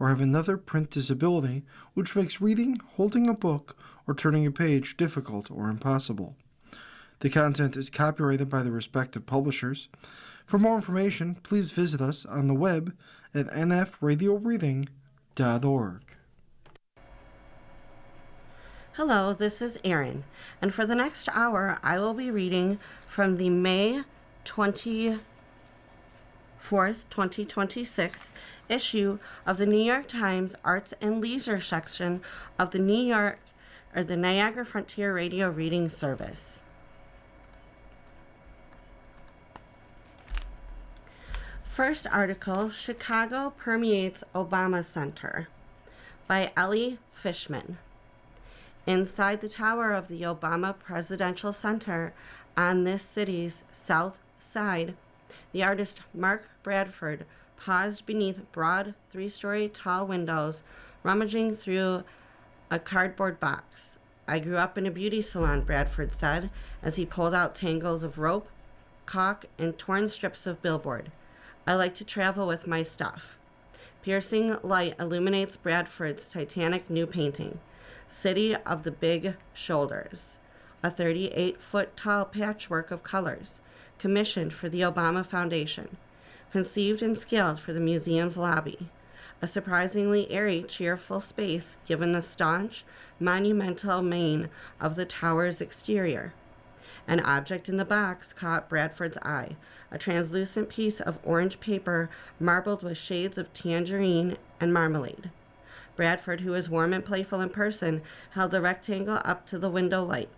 or have another print disability which makes reading, holding a book, or turning a page difficult or impossible. The content is copyrighted by the respective publishers. For more information, please visit us on the web at nfradioreading.org. Hello, this is Erin, and for the next hour, I will be reading from the May 24th, 2026 issue of the New York Times Arts and Leisure section of the Niagara Frontier Radio Reading Service. First article, Chicago Permeates Obama Center, by Ellie Fishman. Inside the tower of the Obama Presidential Center on this city's south side, the artist Mark Bradford paused beneath broad, three-story tall windows, rummaging through a cardboard box. "I grew up in a beauty salon," Bradford said, as he pulled out tangles of rope, caulk, and torn strips of billboard. "I like to travel with my stuff." Piercing light illuminates Bradford's titanic new painting, City of the Big Shoulders, a 38-foot tall patchwork of colors, commissioned for the Obama Foundation, conceived and scaled for the museum's lobby. A surprisingly airy, cheerful space given the staunch, monumental mane of the tower's exterior. An object in the box caught Bradford's eye, a translucent piece of orange paper marbled with shades of tangerine and marmalade. Bradford, who was warm and playful in person, held the rectangle up to the window light.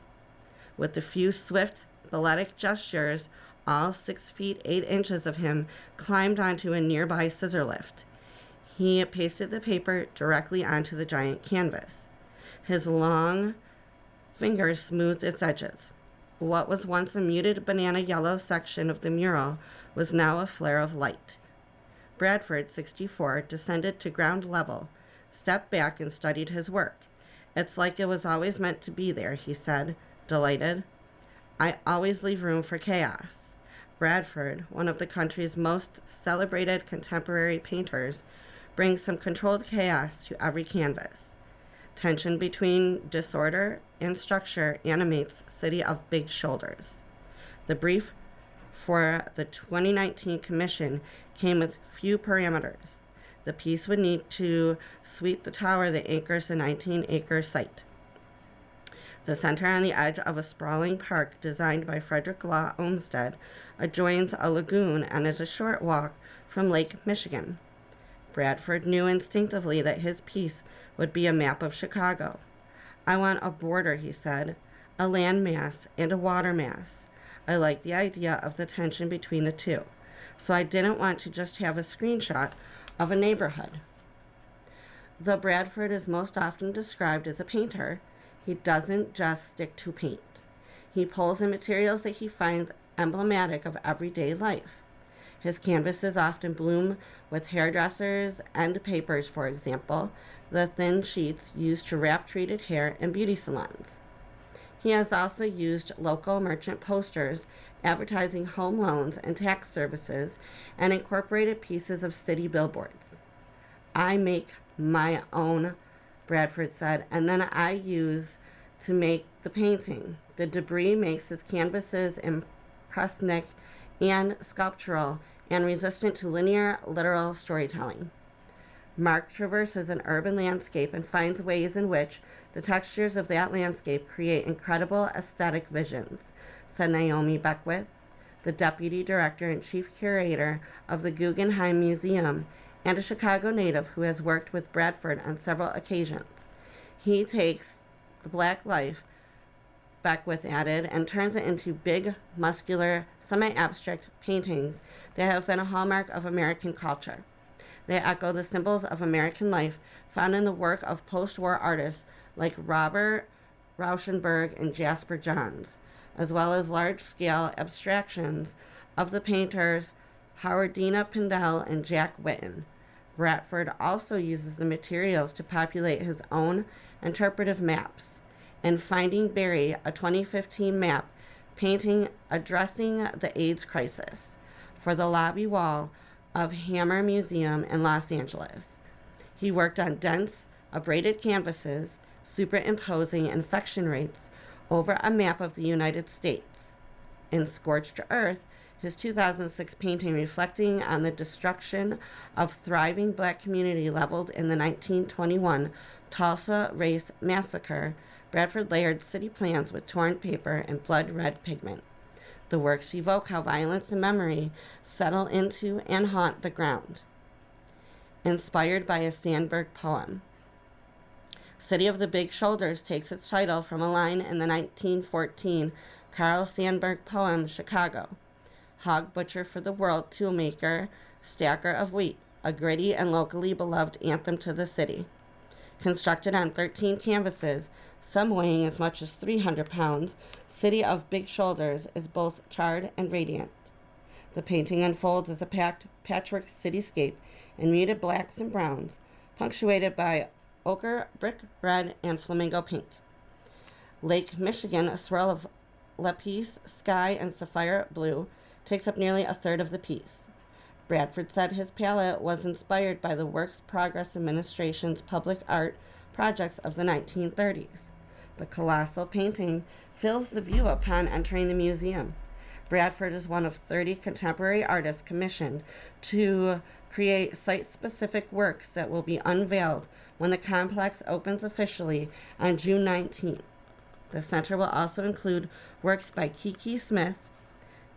With a few swift, balletic gestures, all 6 feet 8 inches of him climbed onto a nearby scissor lift. He pasted the paper directly onto the giant canvas. His long fingers smoothed its edges. What was once a muted banana yellow section of the mural was now a flare of light. Bradford, 64, descended to ground level, stepped back and studied his work. "It's like it was always meant to be there," he said, delighted. "I always leave room for chaos." Bradford, one of the country's most celebrated contemporary painters, brings some controlled chaos to every canvas. Tension between disorder and structure animates City of Big Shoulders. The brief for the 2019 commission came with few parameters. The piece would need to sweep the tower that anchors the 19-acre site. The center, on the edge of a sprawling park designed by Frederick Law Olmsted, adjoins a lagoon and is a short walk from Lake Michigan. Bradford knew instinctively that his piece would be a map of Chicago. "I want a border," he said, "a land mass and a water mass. I like the idea of the tension between the two, so I didn't want to just have a screenshot of a neighborhood." Though Bradford is most often described as a painter, he doesn't just stick to paint. He pulls in materials that he finds emblematic of everyday life. His canvases often bloom with hairdressers' end papers, for example, the thin sheets used to wrap treated hair in beauty salons. He has also used local merchant posters advertising home loans and tax services and incorporated pieces of city billboards. "I make my own," Bradford said, "and then I use to make the painting. The debris makes his canvases impressionistic and sculptural and resistant to linear, literal storytelling." Mark traverses an urban landscape and finds ways in which the textures of that landscape create incredible aesthetic visions, said Naomi Beckwith, the deputy director and chief curator of the Guggenheim Museum and a Chicago native who has worked with Bradford on several occasions. "He takes the Black life," Beckwith added, "and turns it into big, muscular, semi-abstract paintings that have been a hallmark of American culture. They echo the symbols of American life found in the work of post-war artists like Robert Rauschenberg and Jasper Johns, as well as large-scale abstractions of the painters Howardena Pindell and Jack Whitten. Bradford also uses the materials to populate his own interpretive maps. In Finding Barry, a 2015 map painting addressing the AIDS crisis for the lobby wall of Hammer Museum in Los Angeles. He worked on dense, abraded canvases, superimposing infection rates over a map of the United States. In Scorched Earth, his 2006 painting reflecting on the destruction of thriving black community leveled in the 1921 Tulsa Race Massacre, Bradford layered city plans with torn paper and blood red pigment. The works evoke how violence and memory settle into and haunt the ground. Inspired by a Sandburg poem. City of the Big Shoulders takes its title from a line in the 1914 Carl Sandburg poem, Chicago. Hog butcher for the world, toolmaker, stacker of wheat, a gritty and locally beloved anthem to the city. Constructed on 13 canvases, some weighing as much as 300 pounds, City of Big Shoulders is both charred and radiant. The painting unfolds as a packed patchwork cityscape in muted blacks and browns, punctuated by ochre, brick red, and flamingo pink. Lake Michigan, a swirl of lapis, sky, and sapphire blue, takes up nearly a third of the piece. Bradford said his palette was inspired by the Works Progress Administration's public art projects of the 1930s. The colossal painting fills the view upon entering the museum. Bradford is one of 30 contemporary artists commissioned to create site-specific works that will be unveiled when the complex opens officially on June 19th. The center will also include works by Kiki Smith,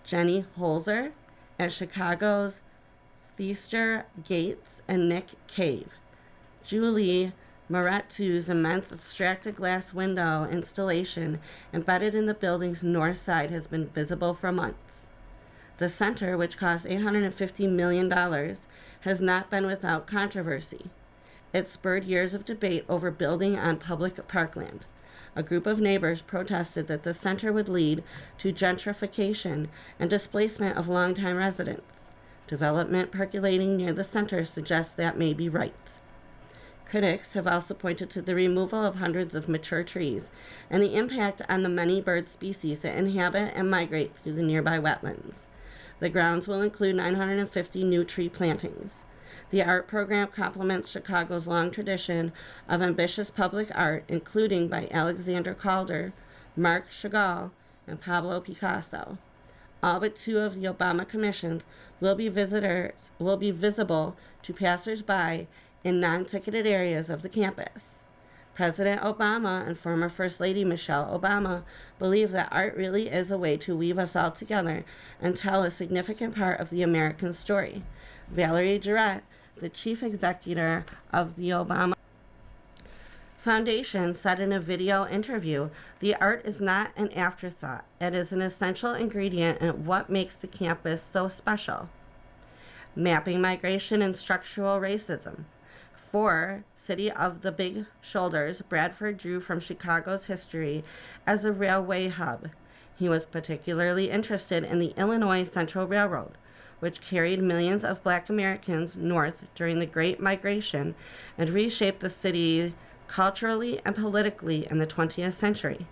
Jenny Holzer, and Chicago's Theaster Gates and Nick Cave. Julie Maratu's immense abstracted glass window installation embedded in the building's north side has been visible for months. The center, which cost $850 million, has not been without controversy. It spurred years of debate over building on public parkland. A group of neighbors protested that the center would lead to gentrification and displacement of longtime residents. Development percolating near the center suggests that may be right. Critics have also pointed to the removal of hundreds of mature trees and the impact on the many bird species that inhabit and migrate through the nearby wetlands. The grounds will include 950 new tree plantings. The art program complements Chicago's long tradition of ambitious public art, including by Alexander Calder, Marc Chagall, and Pablo Picasso. All but two of the Obama commissions will be visible to passers-by in non-ticketed areas of the campus. President Obama and former First Lady Michelle Obama believe that art really is a way to weave us all together and tell a significant part of the American story. Valerie Jarrett, the chief executive of the Obama Foundation, said in a video interview, "The art is not an afterthought. It is an essential ingredient in what makes the campus so special." Mapping migration and structural racism. For City of the Big Shoulders, Bradford drew from Chicago's history as a railway hub. He was particularly interested in the Illinois Central Railroad, which carried millions of Black Americans north during the Great Migration and reshaped the city culturally and politically in the 20th century.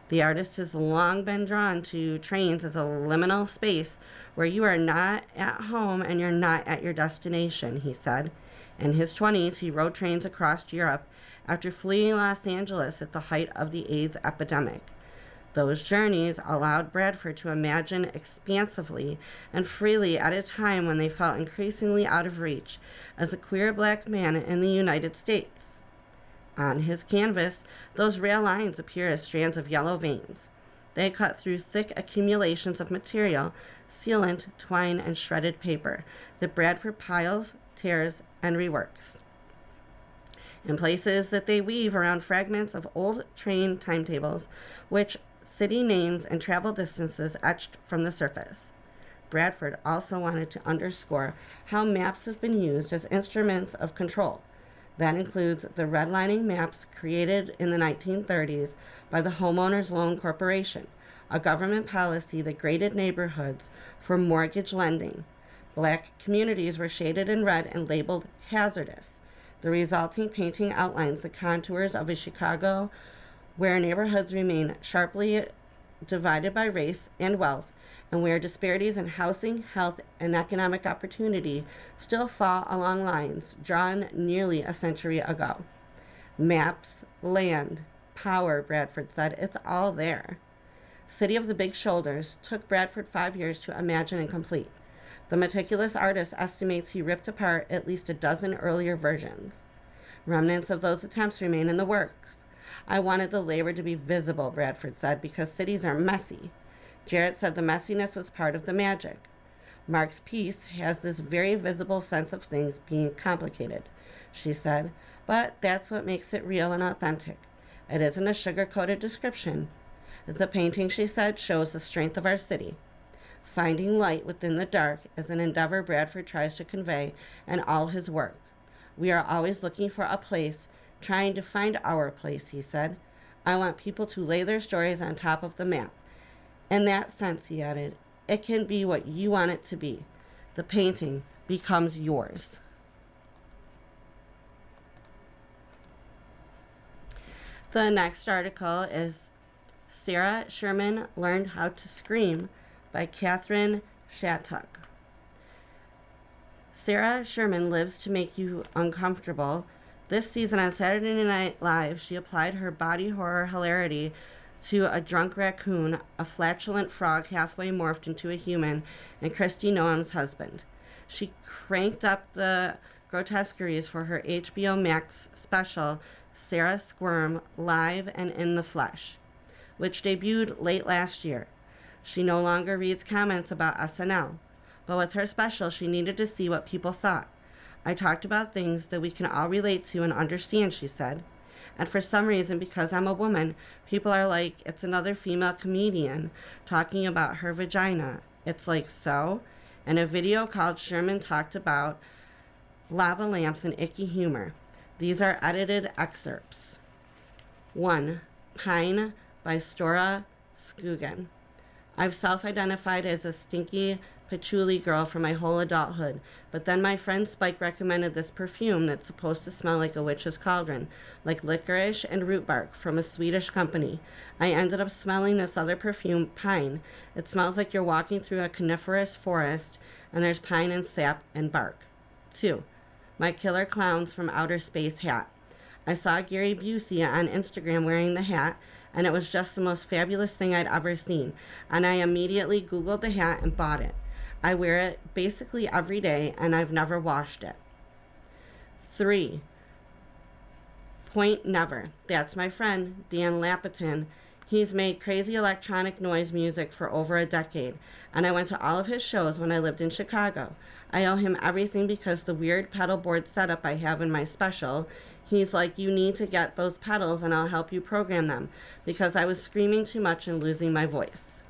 The artist has long been drawn to trains as a liminal space where you are not at home and you're not at your destination, he said. In his 20s, he rode trains across Europe after fleeing Los Angeles at the height of the AIDS epidemic. Those journeys allowed Bradford to imagine expansively and freely at a time when they felt increasingly out of reach as a queer Black man in the United States. On his canvas, those rail lines appear as strands of yellow veins. They cut through thick accumulations of material, sealant, twine, and shredded paper that Bradford piles, tears, and reworks. In places that they weave around fragments of old train timetables, which city names and travel distances etched from the surface. Bradford also wanted to underscore how maps have been used as instruments of control. That includes the redlining maps created in the 1930s by the Homeowners Loan Corporation, a government policy that graded neighborhoods for mortgage lending. Black communities were shaded in red and labeled hazardous. The resulting painting outlines the contours of a Chicago where neighborhoods remain sharply divided by race and wealth, and where disparities in housing, health, and economic opportunity still fall along lines drawn nearly a century ago. Maps, land, power, Bradford said, it's all there. City of the Big Shoulders took Bradford 5 years to imagine and complete. The meticulous artist estimates he ripped apart at least a dozen earlier versions. Remnants of those attempts remain in the works. I wanted the labor to be visible, Bradford said, because cities are messy. Jarrett said the messiness was part of the magic. Mark's piece has this very visible sense of things being complicated, she said, but that's what makes it real and authentic. It isn't a sugar-coated description. The painting, she said, shows the strength of our city. Finding light within the dark is an endeavor Bradford tries to convey in all his work. We are always looking for a place, trying to find our place, he said. I want people to lay their stories on top of the map. In that sense, he added, it can be what you want it to be. The painting becomes yours. The next article is Sarah Sherman Learned How to Scream by Catherine Shattuck. Sarah Sherman lives to make you uncomfortable. This season on Saturday Night Live, she applied her body horror hilarity to a drunk raccoon, a flatulent frog halfway morphed into a human, and Kristi Noem's husband. She cranked up the grotesqueries for her HBO Max special, Sarah Squirm, Live and in the Flesh, which debuted late last year. She no longer reads comments about SNL, but with her special, she needed to see what people thought. I talked about things that we can all relate to and understand, she said. And for some reason, because I'm a woman, people are like, it's another female comedian talking about her vagina. It's like, so? In a video called Sherman Talked About Lava Lamps and Icky Humor. These are edited excerpts. 1. Pine by Stora Skogen. I've self-identified as a stinky patchouli girl for my whole adulthood, but then my friend Spike recommended this perfume that's supposed to smell like a witch's cauldron, like licorice and root bark from a Swedish company. I ended up smelling this other perfume, Pine. It smells like you're walking through a coniferous forest, and there's pine and sap and bark. 2. My Killer Clowns from Outer Space hat. I saw Gary Busey on Instagram wearing the hat, and it was just the most fabulous thing I'd ever seen, and I immediately Googled the hat and bought it. I wear it basically every day, and I've never washed it. 3. Point Never. That's my friend, Dan Lapitan. He's made crazy electronic noise music for over a decade, and I went to all of his shows when I lived in Chicago. I owe him everything because the weird pedal board setup I have in my special, he's like, you need to get those pedals and I'll help you program them, because I was screaming too much and losing my voice.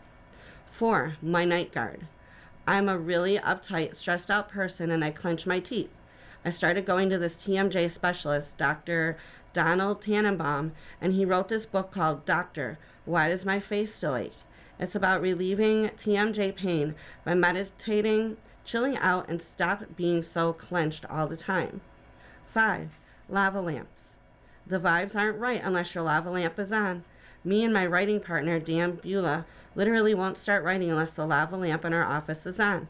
4. My night guard. I'm a really uptight, stressed out person, and I clench my teeth. I started going to this TMJ specialist, Dr. Donald Tannenbaum, and he wrote this book called Doctor, Why Does My Face Still Ache? It's about relieving TMJ pain by meditating, chilling out, and stop being so clenched all the time. 5. Lava lamps. The vibes aren't right unless your lava lamp is on. Me and my writing partner, Dan Beulah, literally won't start writing unless the lava lamp in our office is on.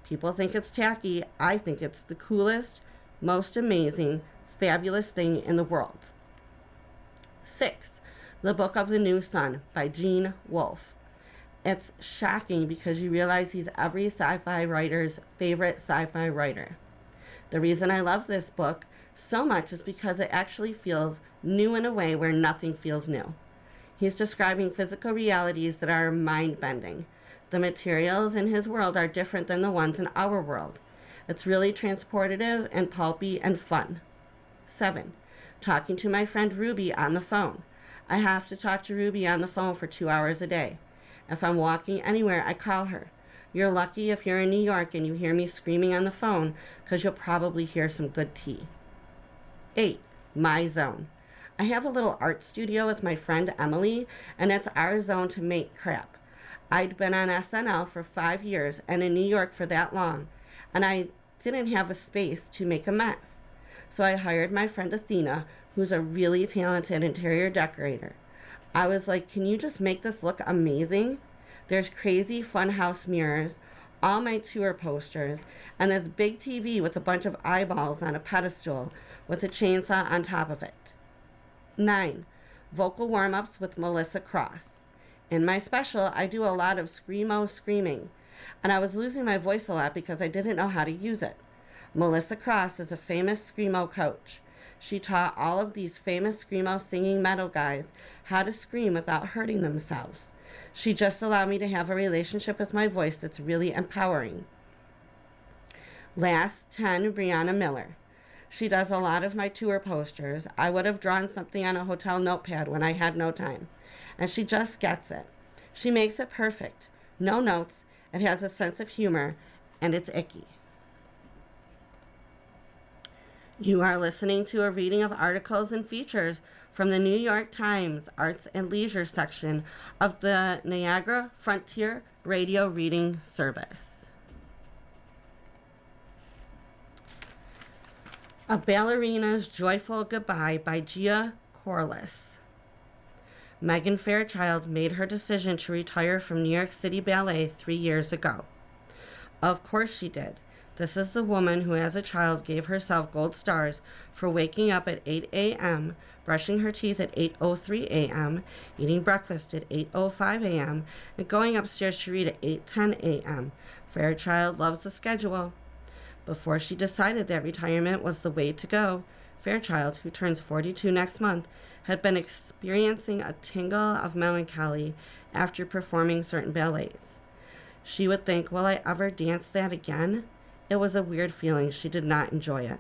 People think it's tacky. I think it's the coolest, most amazing, fabulous thing in the world. 6. The Book of the New Sun by Gene Wolfe. It's shocking because you realize he's every sci-fi writer's favorite sci-fi writer. The reason I love this book so much is because it actually feels new in a way where nothing feels new. He's describing physical realities that are mind-bending. The materials in his world are different than the ones in our world. It's really transportative and pulpy and fun. 7. Talking to my friend Ruby on the phone. I have to talk to Ruby on the phone for 2 hours a day. If I'm walking anywhere, I call her. You're lucky if you're in New York and you hear me screaming on the phone, because you'll probably hear some good tea. 8. My zone. I have a little art studio with my friend Emily, and it's our zone to make crap. I'd been on SNL for 5 years and in New York for that long, and I didn't have a space to make a mess. So I hired my friend Athena, who's a really talented interior decorator. I was like, can you just make this look amazing? There's crazy funhouse mirrors, all my tour posters, and this big TV with a bunch of eyeballs on a pedestal with a chainsaw on top of it. 9. Vocal warm-ups with Melissa Cross. In my special, I do a lot of screamo screaming, and I was losing my voice a lot because I didn't know how to use it. Melissa Cross is a famous screamo coach. She taught all of these famous screamo singing metal guys how to scream without hurting themselves. She just allowed me to have a relationship with my voice that's really empowering. Last, 10, Brianna Miller. She does a lot of my tour posters. I would have drawn something on a hotel notepad when I had no time. And she just gets it. She makes it perfect. No notes. It has a sense of humor, and it's icky. You are listening to a reading of articles and features from the New York Times Arts and Leisure section of the Niagara Frontier Radio Reading Service. A Ballerina's Joyful Goodbye by Gia Corliss. Megan Fairchild made her decision to retire from New York City Ballet 3 years ago. Of course she did. This is the woman who as a child gave herself gold stars for waking up at 8 a.m., brushing her teeth at 8:03 a.m., eating breakfast at 8:05 a.m., and going upstairs to read at 8:10 a.m. Fairchild loves the schedule. Before she decided that retirement was the way to go, Fairchild, who turns 42 next month, had been experiencing a tingle of melancholy after performing certain ballets. She would think, will I ever dance that again? It was a weird feeling. She did not enjoy it.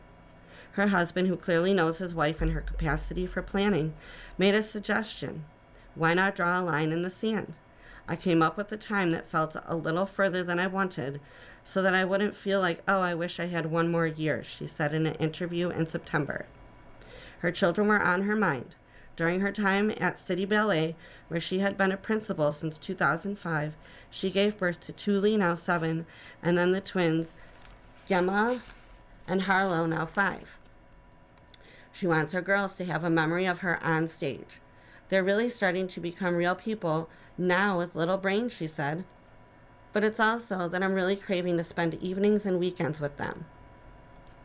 Her husband, who clearly knows his wife and her capacity for planning, made a suggestion. Why not draw a line in the sand? I came up with a time that felt a little further than I wanted, so that I wouldn't feel like, oh, I wish I had one more year, she said in an interview in September. Her children were on her mind. During her time at City Ballet, where she had been a principal since 2005, she gave birth to Tuli, now 7, and then the twins, Gemma and Harlow, now 5. She wants her girls to have a memory of her on stage. They're really starting to become real people now with little brains, she said. But it's also that I'm really craving to spend evenings and weekends with them.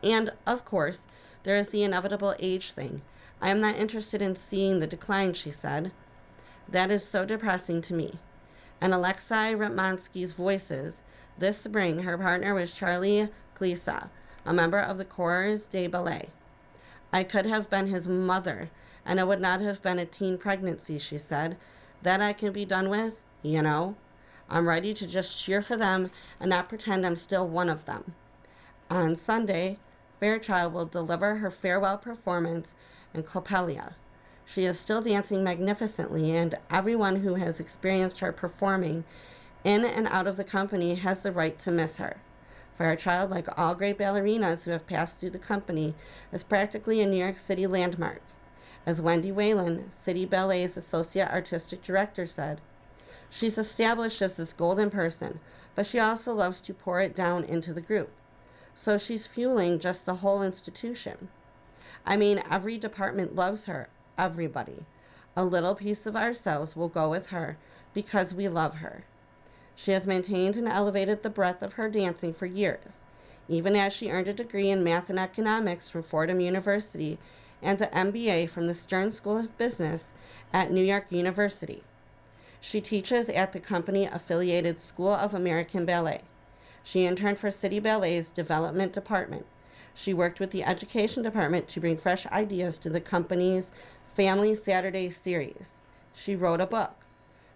And, of course, there is the inevitable age thing. I am not interested in seeing the decline, she said. That is so depressing to me. And Alexei Ratmansky's Voices. This spring, her partner was Charlie Glisa, a member of the Corps de Ballet. I could have been his mother, and it would not have been a teen pregnancy, she said. That I can be done with, you know. I'm ready to just cheer for them and not pretend I'm still one of them. On Sunday, Fairchild will deliver her farewell performance in Coppelia. She is still dancing magnificently, and everyone who has experienced her performing in and out of the company has the right to miss her. Fairchild, like all great ballerinas who have passed through the company, is practically a New York City landmark. As Wendy Whalen, City Ballet's Associate Artistic Director, said, she's established as this golden person, but she also loves to pour it down into the group. So she's fueling just the whole institution. I mean, every department loves her, everybody. A little piece of ourselves will go with her because we love her. She has maintained and elevated the breadth of her dancing for years, even as she earned a degree in math and economics from Fordham University and an MBA from the Stern School of Business at New York University. She teaches at the company-affiliated School of American Ballet. She interned for City Ballet's Development Department. She worked with the Education Department to bring fresh ideas to the company's Family Saturday series. She wrote a book.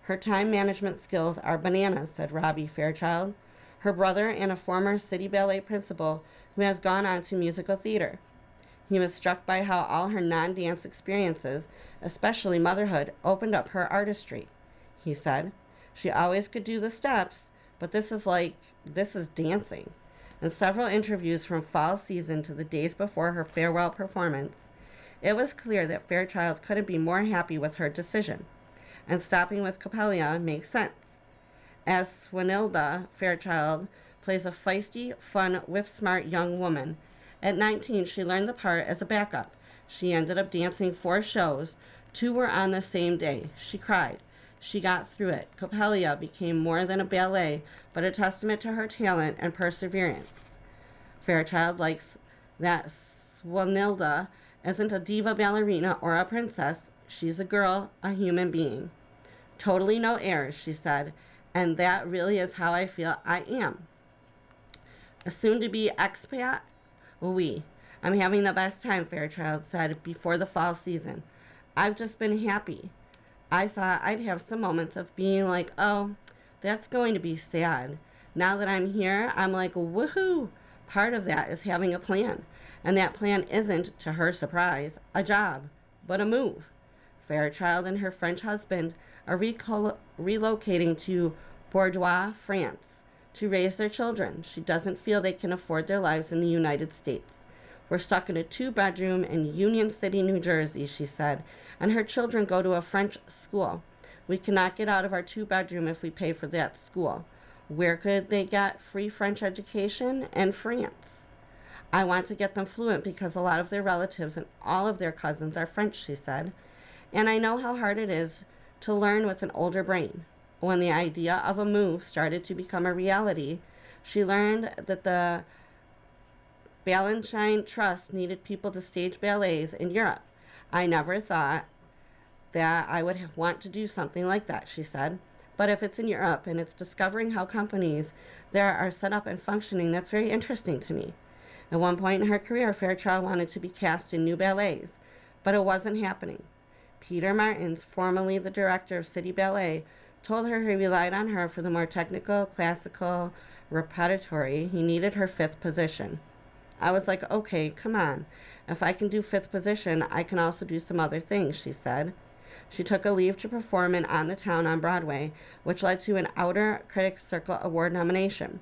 Her time management skills are bananas, said Robbie Fairchild, her brother and a former City Ballet principal who has gone on to musical theater. He was struck by how all her non-dance experiences, especially motherhood, opened up her artistry. He said, she always could do the steps, but this is dancing. In several interviews from fall season to the days before her farewell performance, it was clear that Fairchild couldn't be more happy with her decision. And stopping with Coppelia makes sense. As Swanilda, Fairchild plays a feisty, fun, whip-smart young woman. At 19, she learned the part as a backup. She ended up dancing 4 shows. 2 were on the same day. She cried. She got through it. Coppelia became more than a ballet, but a testament to her talent and perseverance. Fairchild likes that Swanilda isn't a diva ballerina or a princess. She's a girl, a human being. Totally no airs, she said, and that really is how I feel I am. A soon-to-be expat? Oui. I'm having the best time, Fairchild said before the fall season. I've just been happy. I thought I'd have some moments of being like, oh, that's going to be sad. Now that I'm here, I'm like, woohoo! Part of that is having a plan. And that plan isn't, to her surprise, a job, but a move. Fairchild and her French husband are relocating to Bordeaux, France, to raise their children. She doesn't feel they can afford their lives in the United States. We're stuck in a 2-bedroom in Union City, New Jersey, she said, and her children go to a French school. We cannot get out of our 2-bedroom if we pay for that school. Where could they get free French education? In France. I want to get them fluent because a lot of their relatives and all of their cousins are French, she said. And I know how hard it is to learn with an older brain. When the idea of a move started to become a reality, she learned that the Balanchine Trust needed people to stage ballets in Europe. I never thought that I would want to do something like that, she said. But if it's in Europe and it's discovering how companies there are set up and functioning, that's very interesting to me. At one point in her career, Fairchild wanted to be cast in new ballets, but it wasn't happening. Peter Martins, formerly the director of City Ballet, told her he relied on her for the more technical, classical, repertory. He needed her 5th position. I was like, okay, come on. If I can do 5th position, I can also do some other things, she said. She took a leave to perform in On the Town on Broadway, which led to an Outer Critics Circle Award nomination.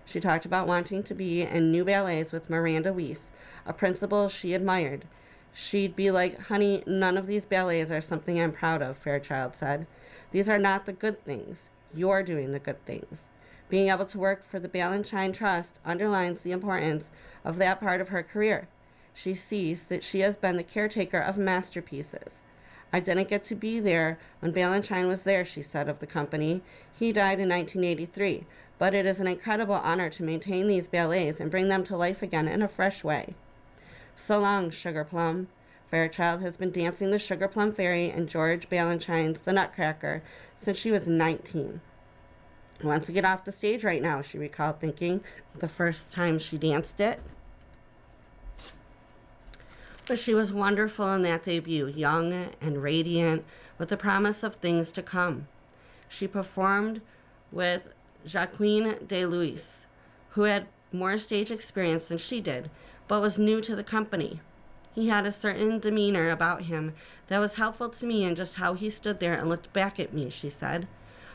She talked about wanting to be in new ballets with Miranda Weiss, a principal she admired. She'd be like, honey, none of these ballets are something I'm proud of, Fairchild said. These are not the good things. You're doing the good things. Being able to work for the Balanchine Trust underlines the importance of that part of her career. She sees that she has been the caretaker of masterpieces. I didn't get to be there when Balanchine was there, she said of the company. He died in 1983, but it is an incredible honor to maintain these ballets and bring them to life again in a fresh way. So long, Sugar Plum. Fairchild has been dancing the Sugar Plum Fairy and George Balanchine's The Nutcracker since she was 19. I want to get off the stage right now, she recalled thinking the first time she danced it. But she was wonderful in that debut, young and radiant, with the promise of things to come. She performed with Joaquin de Luis, who had more stage experience than she did, but was new to the company. He had a certain demeanor about him that was helpful to me in just how he stood there and looked back at me, she said.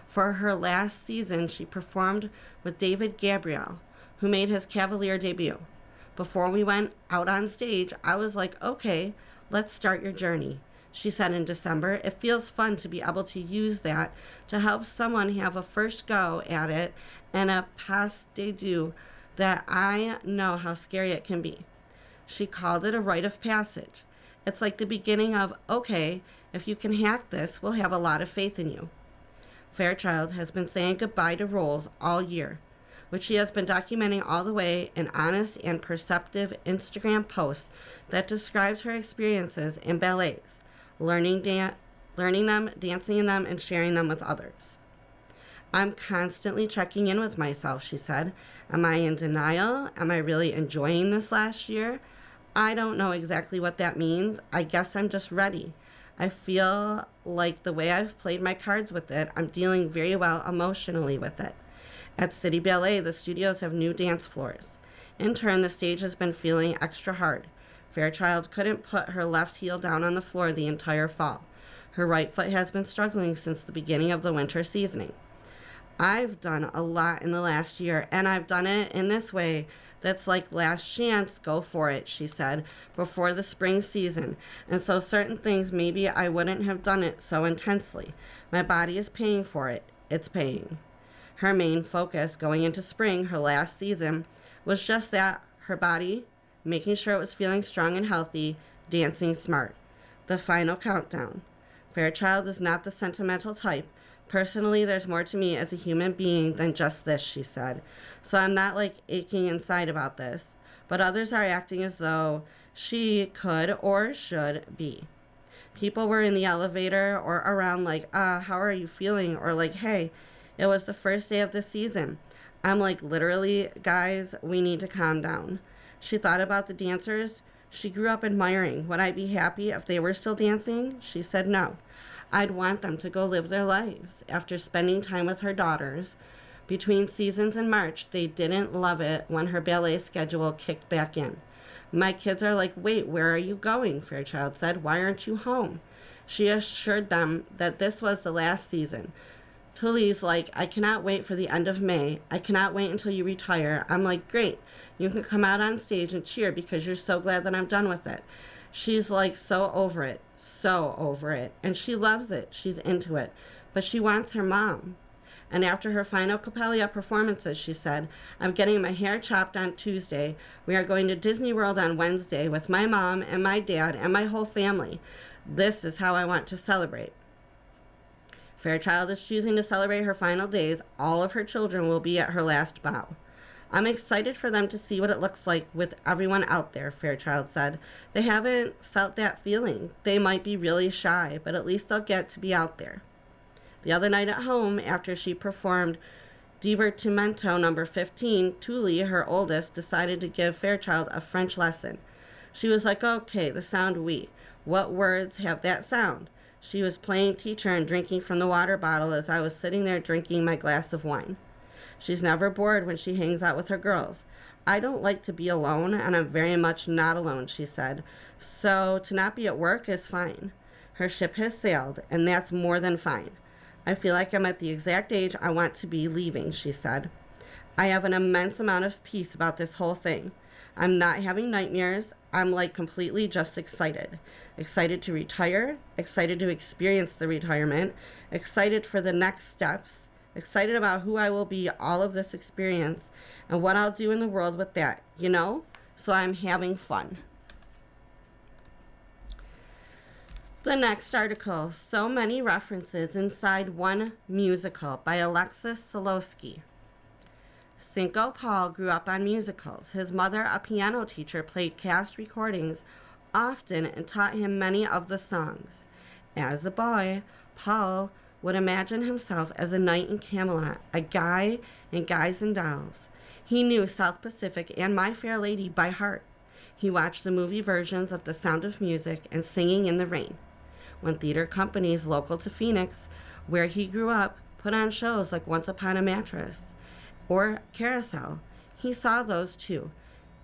For her last season, she performed with David Gabriel, who made his Cavalier debut. Before we went out on stage, I was like, okay, let's start your journey. She said in December, it feels fun to be able to use that to help someone have a first go at it and a pas de deux that I know how scary it can be. She called it a rite of passage. It's like the beginning of, okay, if you can hack this, we'll have a lot of faith in you. Fairchild has been saying goodbye to roles all year, which she has been documenting all the way in honest and perceptive Instagram posts that describes her experiences in ballets, learning them, dancing in them, and sharing them with others. I'm constantly checking in with myself, she said. Am I in denial? Am I really enjoying this last year? I don't know exactly what that means. I guess I'm just ready. I feel like the way I've played my cards with it, I'm dealing very well emotionally with it. At City Ballet, the studios have new dance floors. In turn, the stage has been feeling extra hard. Fairchild couldn't put her left heel down on the floor the entire fall. Her right foot has been struggling since the beginning of the winter seasoning. I've done a lot in the last year, and I've done it in this way that's like last chance, go for it, she said, before the spring season. And so certain things, maybe I wouldn't have done it so intensely. My body is paying for it. It's paying. Her main focus going into spring, her last season, was just that, her body, making sure it was feeling strong and healthy, dancing smart. The final countdown. Fairchild is not the sentimental type, Personally, there's more to me as a human being than just this, she said. So I'm not like aching inside about this. But others are acting as though she could or should be. People were in the elevator or around like, how are you feeling? Or like, hey, it was the first day of the season. I'm like, literally, guys, we need to calm down. She thought about the dancers she grew up admiring. Would I be happy if they were still dancing? She said no. I'd want them to go live their lives. After spending time with her daughters between seasons in March, they didn't love it when her ballet schedule kicked back in. My kids are like, wait, where are you going? Fairchild said. Why aren't you home? She assured them that this was the last season. Tully's like, I cannot wait for the end of May. I cannot wait until you retire. I'm like, great. You can come out on stage and cheer because you're so glad that I'm done with it. She's like so over it. And she loves it. She's into it. But she wants her mom. And after her final Coppelia performances, she said, I'm getting my hair chopped on Tuesday. We are going to Disney World on Wednesday with my mom and my dad and my whole family. This is how I want to celebrate. Fairchild is choosing to celebrate her final days. All of her children will be at her last bow. I'm excited for them to see what it looks like with everyone out there, Fairchild said. They haven't felt that feeling. They might be really shy, but at least they'll get to be out there. The other night at home, after she performed Divertimento number 15, Tully, her oldest, decided to give Fairchild a French lesson. She was like, okay, the sound oui. What words have that sound? She was playing teacher and drinking from the water bottle as I was sitting there drinking my glass of wine. She's never bored when she hangs out with her girls. I don't like to be alone, and I'm very much not alone, she said. So to not be at work is fine. Her ship has sailed, and that's more than fine. I feel like I'm at the exact age I want to be leaving, she said. I have an immense amount of peace about this whole thing. I'm not having nightmares. I'm like completely just excited. Excited to retire, excited to experience the retirement, excited for the next steps, excited about who I will be all of this experience and what I'll do in the world with that, you know? So I'm having fun. The next article, so many references inside one musical by Alexis Solowski. Cinco Paul grew up on musicals. His mother, a piano teacher, played cast recordings often and taught him many of the songs. As a boy, Paul would imagine himself as a knight in Camelot, a guy in Guys and Dolls. He knew South Pacific and My Fair Lady by heart. He watched the movie versions of The Sound of Music and Singing in the Rain. When theater companies local to Phoenix, where he grew up, put on shows like Once Upon a Mattress or Carousel, he saw those too,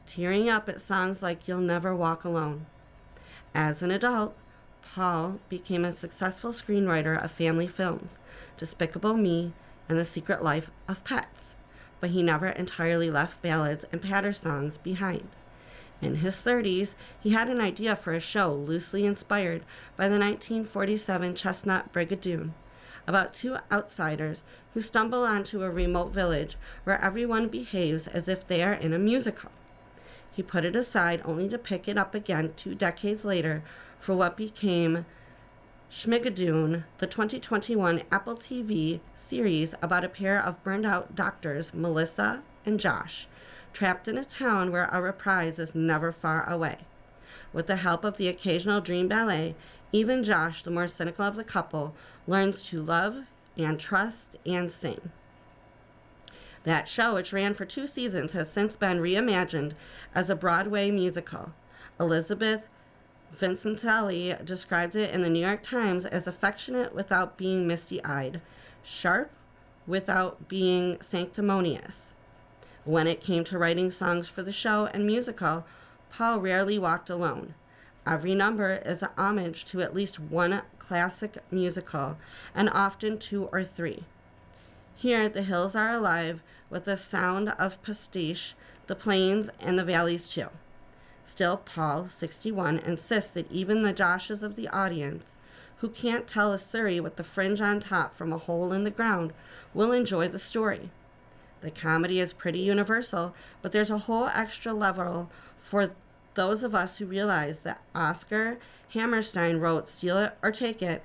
tearing up at songs like You'll Never Walk Alone. As an adult, Paul became a successful screenwriter of family films, Despicable Me and The Secret Life of Pets, but he never entirely left ballads and patter songs behind. In his 30s, he had an idea for a show loosely inspired by the 1947 Chestnut Brigadoon, about two outsiders who stumble onto a remote village where everyone behaves as if they are in a musical. He put it aside only to pick it up again 2 decades later for what became Schmigadoon, the 2021 Apple TV series about a pair of burned-out doctors, Melissa and Josh, trapped in a town where a reprise is never far away. With the help of the occasional dream ballet, even Josh, the more cynical of the couple, learns to love and trust and sing. That show, which ran for 2 seasons, has since been reimagined as a Broadway musical. Elizabeth Vincentelli described it in the New York Times as affectionate without being misty-eyed, sharp without being sanctimonious. When it came to writing songs for the show and musical, Paul rarely walked alone. Every number is a homage to at least one classic musical, and often 2 or 3. Here, the hills are alive with the sound of pastiche, the plains and the valleys too. Still, Paul, 61, insists that even the Joshes of the audience, who can't tell a Surrey with the fringe on top from a hole in the ground, will enjoy the story. The comedy is pretty universal, but there's a whole extra level for those of us who realize that Oscar Hammerstein wrote Steal It or Take It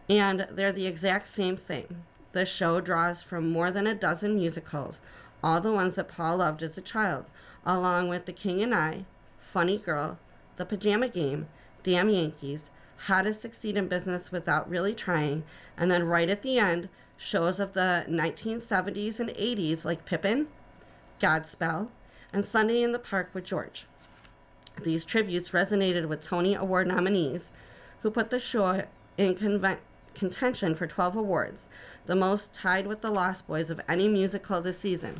and they're the exact same thing. The show draws from more than a dozen musicals, all the ones that Paul loved as a child, along with The King and I, Funny Girl, The Pajama Game, Damn Yankees, How to Succeed in Business Without Really Trying, and then right at the end, shows of the 1970s and 80s like Pippin, Godspell, and Sunday in the Park with George. These tributes resonated with Tony Award nominees, who put the show in contention for 12 awards, the most tied with The Lost Boys of any musical this season.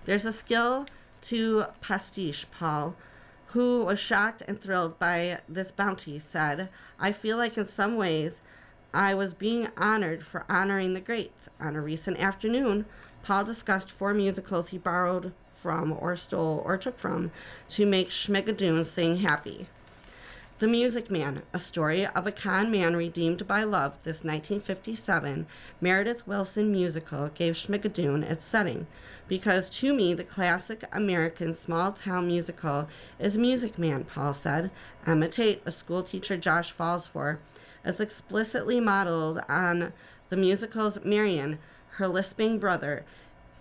There's a skill to pastiche, Paul, who was shocked and thrilled by this bounty, said, "I feel like in some ways I was being honored for honoring the greats." On a recent afternoon, Paul discussed 4 musicals he borrowed from or stole or took from to make Schmigadoon sing happy. The Music Man, a story of a con man redeemed by love, this 1957 Meredith Willson musical gave Schmigadoon its setting, because to me the classic American small-town musical is Music Man, Paul said. Emma Tate, a schoolteacher Josh falls for, is explicitly modeled on the musical's Marion, her lisping brother.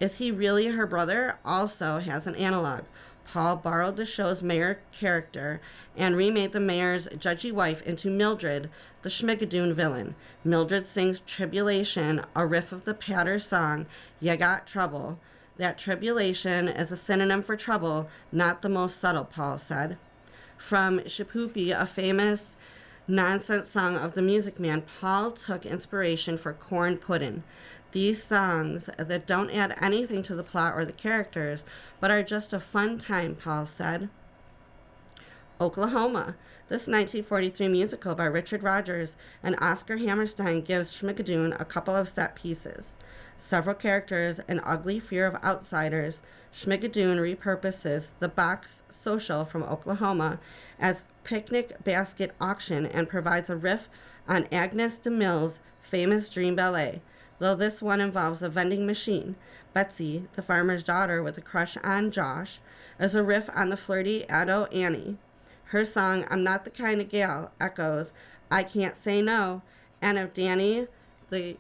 Is he really her brother? Also has an analog. Paul borrowed the show's mayor character and remade the mayor's judgy wife into Mildred, the Schmigadoon villain. Mildred sings Tribulation, a riff of the Patter song, Ya Got Trouble. That tribulation is a synonym for trouble, not the most subtle, Paul said. From Shipoopi, a famous nonsense song of the Music Man, Paul took inspiration for Corn Puddin'. These songs that don't add anything to the plot or the characters, but are just a fun time, Paul said. Oklahoma. This 1943 musical by Richard Rodgers and Oscar Hammerstein gives Schmigadoon a couple of set pieces. Several characters, an ugly fear of outsiders. Schmigadoon repurposes the box social from Oklahoma as picnic basket auction and provides a riff on Agnes DeMille's famous Dream Ballet, though this one involves a vending machine. Betsy, the farmer's daughter with a crush on Josh, is a riff on the flirty Ado Annie. Her song, I'm Not the Kind of Gal, echoes I Can't Say No, and of Danny, the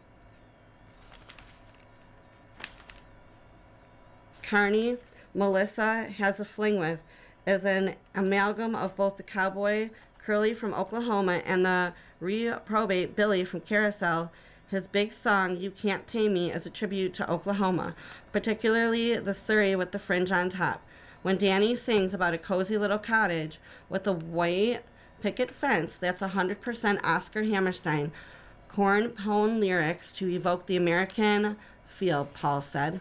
Carney Melissa has a fling with, is an amalgam of both the cowboy Curly from Oklahoma and the reprobate Billy from Carousel. His big song, You Can't Tame Me, is a tribute to Oklahoma, particularly the Surrey with the fringe on top. When Danny sings about a cozy little cottage with a white picket fence, that's 100% Oscar Hammerstein. Corn pone lyrics to evoke the American feel, Paul said.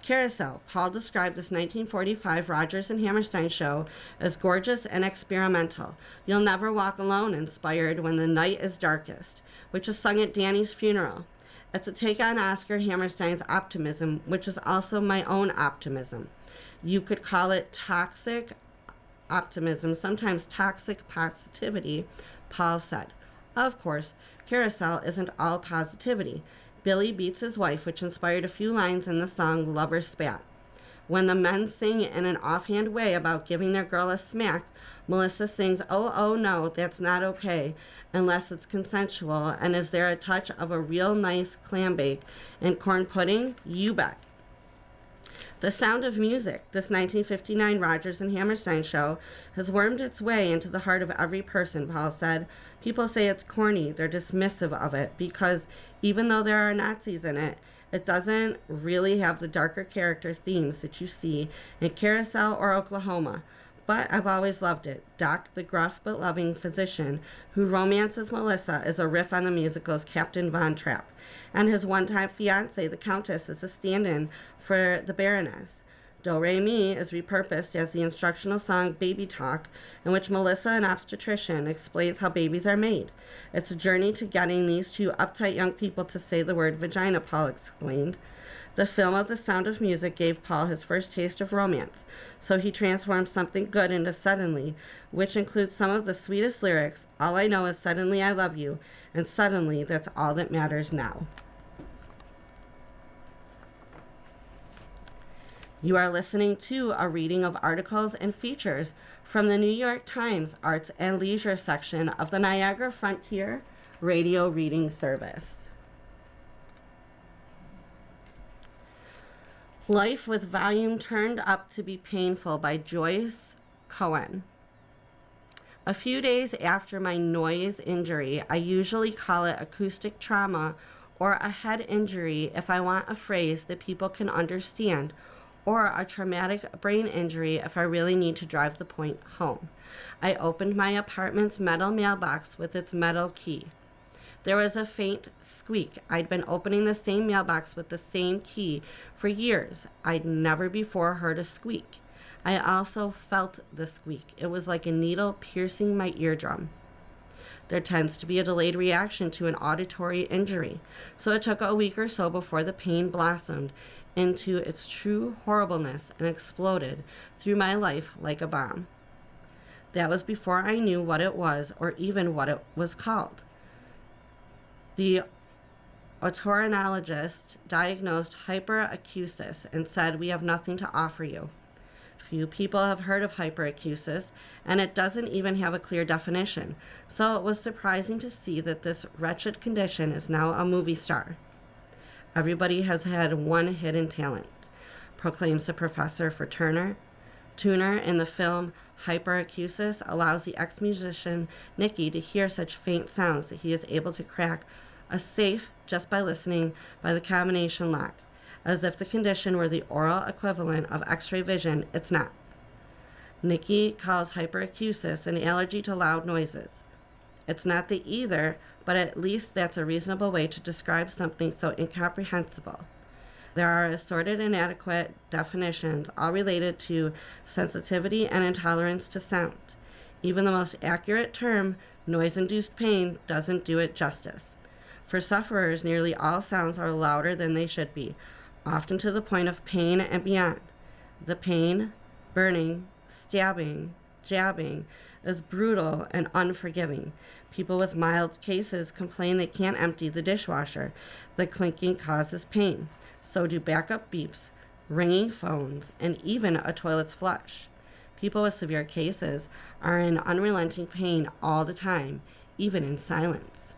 Carousel. Paul described this 1945 Rodgers and Hammerstein show as gorgeous and experimental. You'll never walk alone, inspired when the night is darkest, which is sung at Danny's funeral. It's a take on Oscar Hammerstein's optimism, which is also my own optimism. You could call it toxic optimism, sometimes toxic positivity, Paul said. Of course, Carousel isn't all positivity. Billy beats his wife, which inspired a few lines in the song Lover's Spat. When the men sing in an offhand way about giving their girl a smack, Melissa sings, Oh, oh, no, that's not okay, unless it's consensual. And is there a touch of a real nice clam bake and corn pudding? You bet. The Sound of Music, this 1959 Rodgers and Hammerstein show, has wormed its way into the heart of every person, Paul said. People say it's corny. They're dismissive of it because even though there are Nazis in it, it doesn't really have the darker character themes that you see in Carousel or Oklahoma. But I've always loved it. Doc, the gruff but loving physician who romances Melissa, is a riff on the musical's Captain Von Trapp, and his one-time fiancée, the Countess, is a stand-in for the Baroness. Do Re Mi is repurposed as the instructional song Baby Talk, in which Melissa, an obstetrician, explains how babies are made. It's a journey to getting these two uptight young people to say the word vagina, Paul explained. The film of The Sound of Music gave Paul his first taste of romance, so he transformed something good into Suddenly, which includes some of the sweetest lyrics. All I know is suddenly I love you, and suddenly that's all that matters now. You are listening to a reading of articles and features from the New York Times Arts and Leisure section of the Niagara Frontier radio reading service. Life with Volume Turned Up to Be Painful by Joyce Cohen. A few days after my noise injury, I usually call it acoustic trauma or a head injury if I want a phrase that people can understand, or a traumatic brain injury if I really need to drive the point home. I opened my apartment's metal mailbox with its metal key. There was a faint squeak. I'd been opening the same mailbox with the same key for years. I'd never before heard a squeak. I also felt the squeak. It was like a needle piercing my eardrum. There tends to be a delayed reaction to an auditory injury, so it took a week or so before the pain blossomed into its true horribleness and exploded through my life like a bomb. That was before I knew what it was or even what it was called. The otorhinologist diagnosed hyperacusis and said, "We have nothing to offer you." Few people have heard of hyperacusis, and it doesn't even have a clear definition, so it was surprising to see that this wretched condition is now a movie star. Everybody has had one hidden talent, proclaims the professor for Tuner in the film Hyperacusis allows the ex-musician Nicky to hear such faint sounds that he is able to crack a safe just by listening by the combination lock. As if the condition were the oral equivalent of X-ray vision, it's not. Nicky calls hyperacusis an allergy to loud noises. It's not the either, but at least that's a reasonable way to describe something so incomprehensible. There are assorted inadequate definitions, all related to sensitivity and intolerance to sound. Even the most accurate term, noise-induced pain, doesn't do it justice. For sufferers, nearly all sounds are louder than they should be, often to the point of pain and beyond. The pain, burning, stabbing, jabbing, is brutal and unforgiving. People with mild cases complain they can't empty the dishwasher. The clinking causes pain. So do backup beeps, ringing phones, and even a toilet's flush. People with severe cases are in unrelenting pain all the time, even in silence.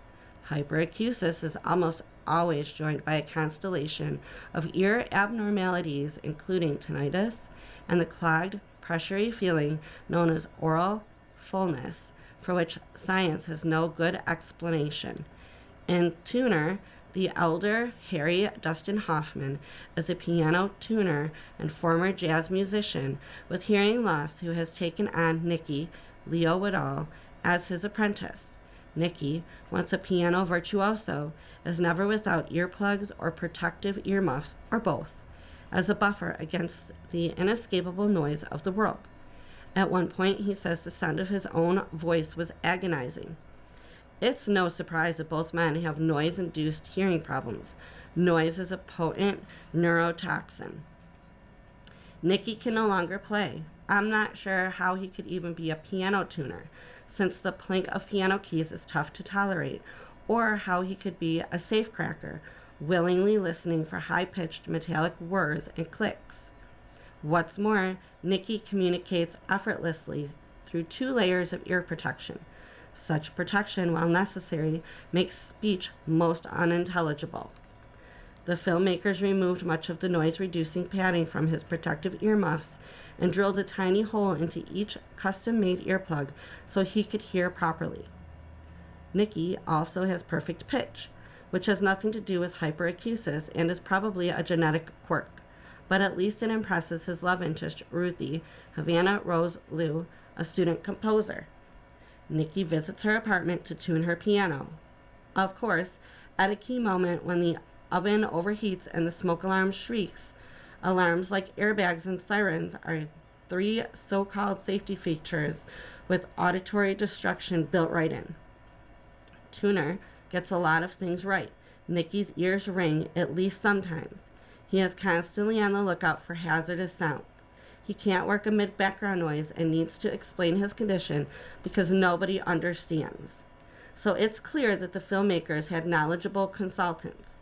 Hyperacusis is almost always joined by a constellation of ear abnormalities, including tinnitus and the clogged, pressury feeling known as oral fullness, for which science has no good explanation. In Tuner, the elder Harry Dustin Hoffman is a piano tuner and former jazz musician with hearing loss who has taken on Nicky, Leo Woodall, as his apprentice. Nicky, once a piano virtuoso, is never without earplugs or protective earmuffs, or both, as a buffer against the inescapable noise of the world. At one point, he says the sound of his own voice was agonizing. It's no surprise that both men have noise-induced hearing problems. Noise is a potent neurotoxin. Nicky can no longer play. I'm not sure how he could even be a piano tuner, since the plink of piano keys is tough to tolerate, or how he could be a safecracker, willingly listening for high-pitched metallic whirs and clicks. What's more, Nicky communicates effortlessly through 2 layers of ear protection. Such protection, while necessary, makes speech most unintelligible. The filmmakers removed much of the noise-reducing padding from his protective earmuffs and drilled a tiny hole into each custom-made earplug so he could hear properly. Nicky also has perfect pitch, which has nothing to do with hyperacusis and is probably a genetic quirk, but at least it impresses his love interest, Ruthie, Havana Rose Liu, a student composer. Nicky visits her apartment to tune her piano. Of course, at a key moment when the oven overheats and the smoke alarm shrieks, alarms like airbags and sirens are 3 so-called safety features with auditory destruction built right in. Tuner gets a lot of things right. Nicky's ears ring, at least sometimes. He is constantly on the lookout for hazardous sounds. He can't work amid background noise and needs to explain his condition because nobody understands. So it's clear that the filmmakers had knowledgeable consultants.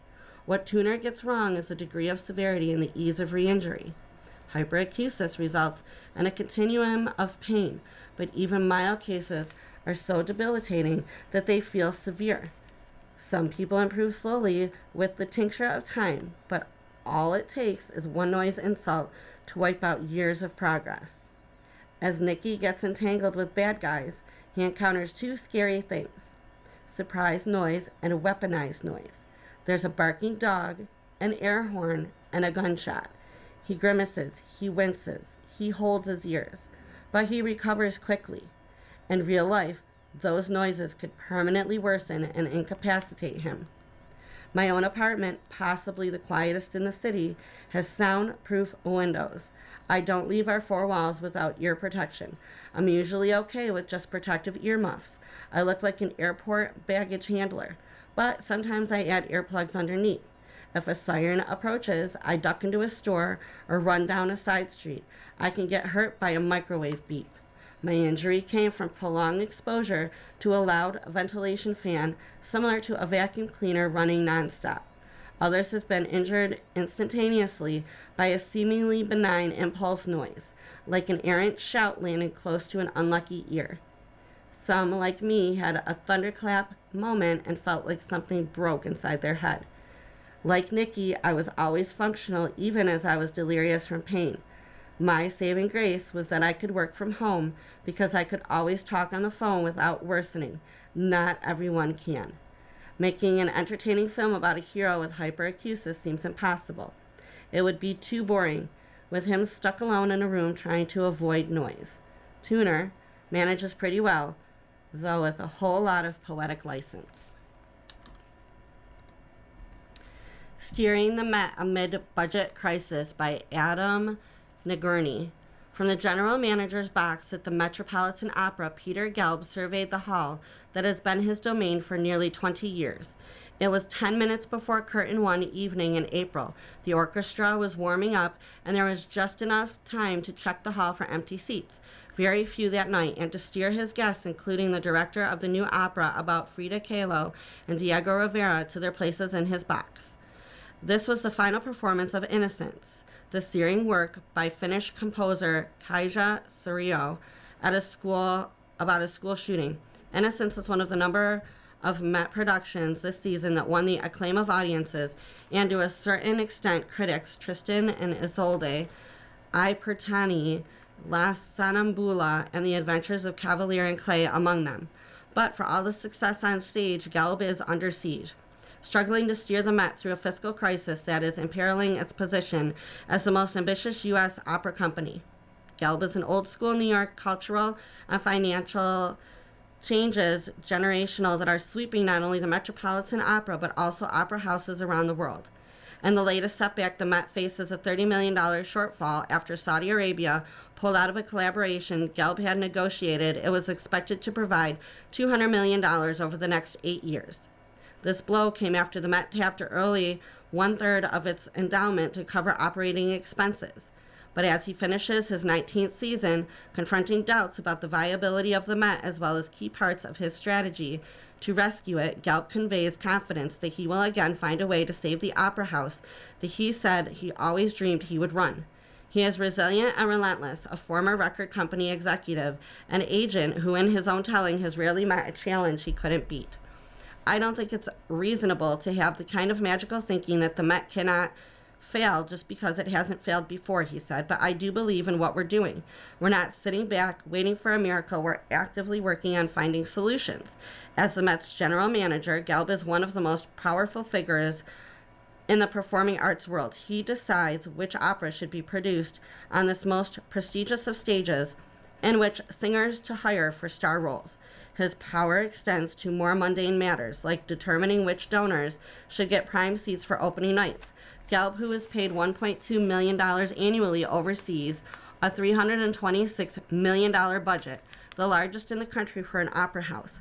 What Tuner gets wrong is the degree of severity and the ease of re-injury. Hyperacusis results in a continuum of pain, but even mild cases are so debilitating that they feel severe. Some people improve slowly with the tincture of time, but all it takes is one noise insult to wipe out years of progress. As Nicky gets entangled with bad guys, he encounters two scary things: surprise noise and a weaponized noise. There's a barking dog, an air horn, and a gunshot. He grimaces, he winces, he holds his ears, but he recovers quickly. In real life, those noises could permanently worsen and incapacitate him. My own apartment, possibly the quietest in the city, has soundproof windows. I don't leave our four walls without ear protection. I'm usually okay with just protective earmuffs. I look like an airport baggage handler, but sometimes I add earplugs underneath. If a siren approaches, I duck into a store or run down a side street. I can get hurt by a microwave beep. My injury came from prolonged exposure to a loud ventilation fan similar to a vacuum cleaner running nonstop. Others have been injured instantaneously by a seemingly benign impulse noise, like an errant shout landing close to an unlucky ear. Some, like me, had a thunderclap moment and felt like something broke inside their head. Like Nicky, I was always functional even as I was delirious from pain. My saving grace was that I could work from home because I could always talk on the phone without worsening. Not everyone can. Making an entertaining film about a hero with hyperacusis seems impossible. It would be too boring, with him stuck alone in a room trying to avoid noise. Tuner manages pretty well, though with a whole lot of poetic license. Steering the Met Amid Budget Crisis by Adam Nagurney. From the general manager's box at the Metropolitan Opera, Peter Gelb surveyed the hall that has been his domain for nearly 20 years. It was 10 minutes before curtain one evening in April. The orchestra was warming up, and there was just enough time to check the hall for empty seats, very few that night, and to steer his guests, including the director of the new opera about Frida Kahlo and Diego Rivera, to their places in his box. This was the final performance of Innocence, the searing work by Finnish composer Kaija Saarinen about a school shooting. Innocence was one of the number of Met productions this season that won the acclaim of audiences and, to a certain extent, critics. Tristan and Isolde, I Pertani, La Sonnambula, and The Adventures of Cavalier and Clay among them. But for all the success on stage, Gelb is under siege, struggling to steer the Met through a fiscal crisis that is imperiling its position as the most ambitious U.S. opera company. Gelb is an old-school New York cultural and financial changes generational that are sweeping not only the Metropolitan Opera but also opera houses around the world. In the latest setback, the Met faces a $30 million shortfall after Saudi Arabia pulled out of a collaboration Gelb had negotiated. It was expected to provide $200 million over the next 8 years. This blow came after the Met tapped early 1/3 of its endowment to cover operating expenses. But as he finishes his 19th season, confronting doubts about the viability of the Met as well as key parts of his strategy to rescue it, Gelb conveys confidence that he will again find a way to save the opera house that he said he always dreamed he would run. He is resilient and relentless, a former record company executive, an agent who in his own telling has rarely met a challenge he couldn't beat. I don't think it's reasonable to have the kind of magical thinking that the Met cannot fail just because it hasn't failed before, he said, but I do believe in what we're doing. We're not sitting back waiting for a miracle. We're actively working on finding solutions. As the Met's general manager, Gelb is one of the most powerful figures in the performing arts world. He decides which opera should be produced on this most prestigious of stages and which singers to hire for star roles. His power extends to more mundane matters, like determining which donors should get prime seats for opening nights. Gelb, who is paid $1.2 million annually, oversees a $326 million budget, the largest in the country for an opera house.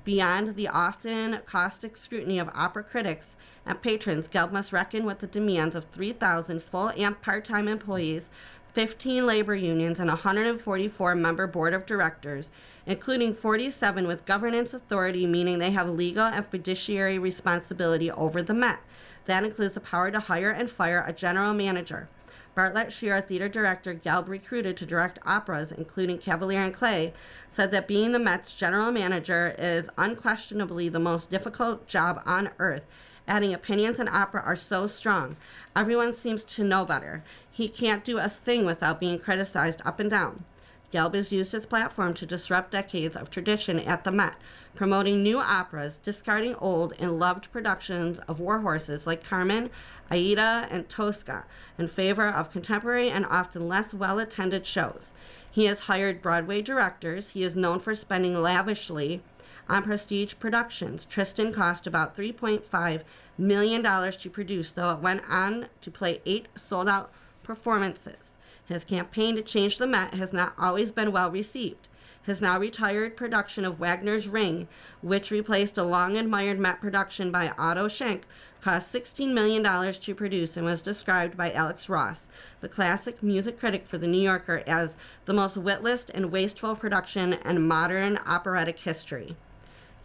Beyond the often caustic scrutiny of opera critics and patrons, Gelb must reckon with the demands of 3,000 full and part-time employees, 15 labor unions, and a 144-member board of directors, including 47 with governance authority, meaning they have legal and fiduciary responsibility over the Met. That includes the power to hire and fire a general manager. Bartlett Shear, theater director Gelb recruited to direct operas, including Cavalier and Clay, said that being the Met's general manager is unquestionably the most difficult job on earth. Adding opinions in opera are so strong. Everyone seems to know better. He can't do a thing without being criticized up and down. Gelb has used his platform to disrupt decades of tradition at the Met, promoting new operas, discarding old and loved productions of war horses like Carmen, Aida, and Tosca, in favor of contemporary and often less well-attended shows. He has hired Broadway directors. He is known for spending lavishly on prestige productions. Tristan cost about $3.5 million to produce, though it went on to play 8 sold-out performances. His campaign to change the Met has not always been well received. His now retired production of Wagner's Ring, which replaced a long-admired Met production by Otto Schenk, cost $16 million to produce and was described by Alex Ross, the classic music critic for The New Yorker, as the most witless and wasteful production in modern operatic history.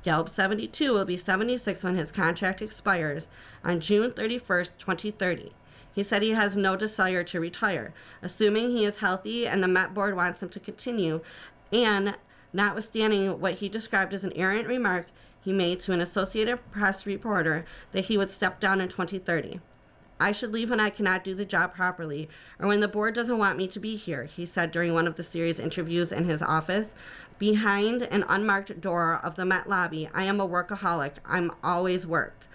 Gelb, 72, will be 76 when his contract expires on June 31st, 2030. He said he has no desire to retire, assuming he is healthy and the Met Board wants him to continue, and notwithstanding what he described as an errant remark he made to an Associated Press reporter that he would step down in 2030. I should leave when I cannot do the job properly, or when the board doesn't want me to be here, he said during one of the series interviews in his office. Behind an unmarked door of the Met lobby, I am a workaholic. I'm always worked.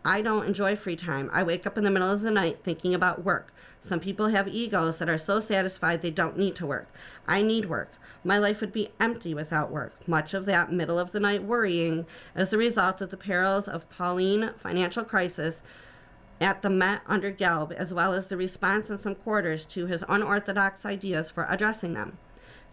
I don't enjoy free time. I wake up in the middle of the night thinking about work. Some people have egos that are so satisfied they don't need to work. I need work. My life would be empty without work. Much of that middle of the night worrying is the result of the perils of Pauline financial crisis at the Met under Gelb, as well as the response in some quarters to his unorthodox ideas for addressing them.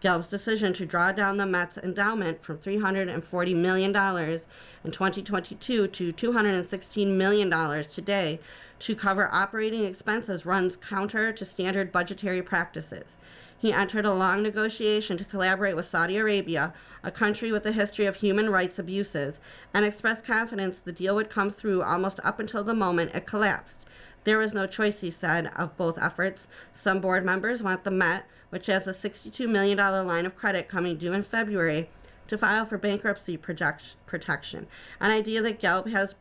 Gelb's decision to draw down the Met's endowment from $340 million in 2022 to $216 million today to cover operating expenses runs counter to standard budgetary practices. He entered a long negotiation to collaborate with Saudi Arabia, a country with a history of human rights abuses, and expressed confidence the deal would come through almost up until the moment it collapsed. There was no choice, he said, of both efforts. Some board members want the Met, which has a $62 million line of credit coming due in February, to file for bankruptcy protection, an idea that Gelb has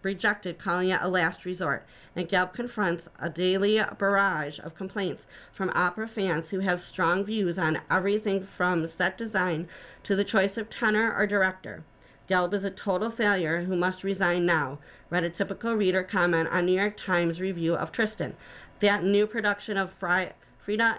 rejected, calling it a last resort. And Gelb confronts a daily barrage of complaints from opera fans who have strong views on everything from set design to the choice of tenor or director. Gelb is a total failure who must resign now, read a typical reader comment on New York Times review of Tristan. That new production of Frida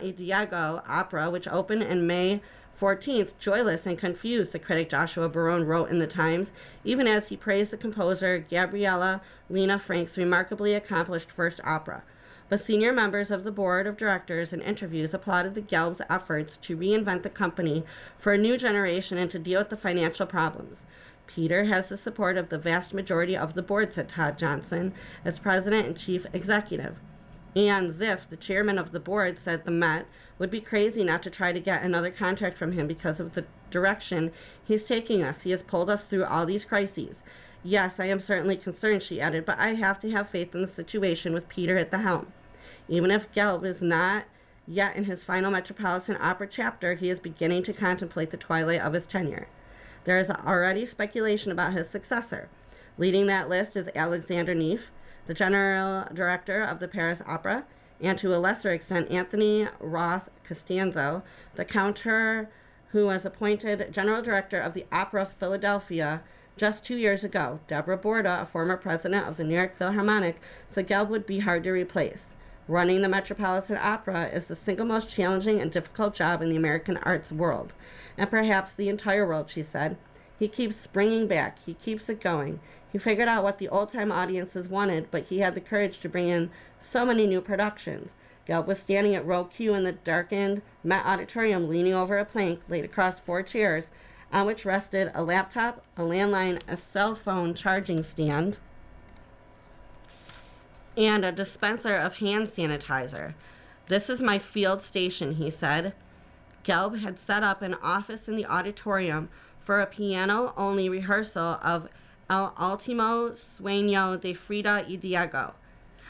y Diego opera, which opened in May 14th, joyless and confused, the critic Joshua Barone wrote in the Times, even as he praised the composer Gabriella Lena Frank's remarkably accomplished first opera. But senior members of the board of directors in interviews applauded the Gelb's efforts to reinvent the company for a new generation and to deal with the financial problems. Peter has the support of the vast majority of the board, said Todd Johnson, as president and chief executive. Ann Ziff, the chairman of the board, said the Met would be crazy not to try to get another contract from him because of the direction he's taking us. He has pulled us through all these crises. Yes, I am certainly concerned, she added, but I have to have faith in the situation with Peter at the helm. Even if Gelb is not yet in his final Metropolitan Opera chapter, he is beginning to contemplate the twilight of his tenure. There is already speculation about his successor. Leading that list is Alexander Neff, the general director of the Paris Opera, and to a lesser extent, Anthony Roth Costanzo, the counter who was appointed general director of the Opera Philadelphia just 2 years ago. Deborah Borda, a former president of the New York Philharmonic, said Gelb would be hard to replace. Running the Metropolitan Opera is the single most challenging and difficult job in the American arts world, and perhaps the entire world, she said. He keeps springing back. He keeps it going. He figured out what the old-time audiences wanted, but he had the courage to bring in so many new productions. Gelb was standing at row Q in the darkened Met Auditorium, leaning over a plank laid across 4 chairs, on which rested a laptop, a landline, a cell phone charging stand, and a dispenser of hand sanitizer. "This is my field station," he said. Gelb had set up an office in the auditorium for a piano-only rehearsal of El Ultimo Sueño de Frida y Diego,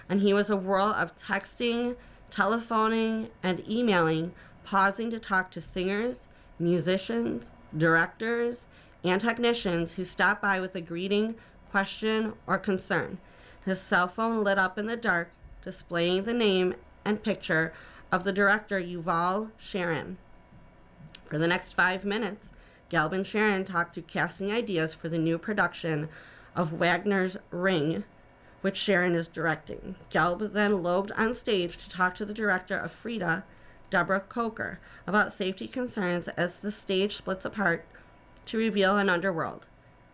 and he was a whirl of texting telephoning and emailing, pausing to talk to singers, musicians, directors, and technicians who stop by with a greeting, question, or concern. His cell phone lit up in the dark, displaying the name and picture of the director Yuval Sharon. For the next 5 minutes, Gelb and Sharon talked through casting ideas for the new production of Wagner's Ring, which Sharon is directing. Gelb then lobed on stage to talk to the director of Frida, Deborah Coker, about safety concerns as the stage splits apart to reveal an underworld.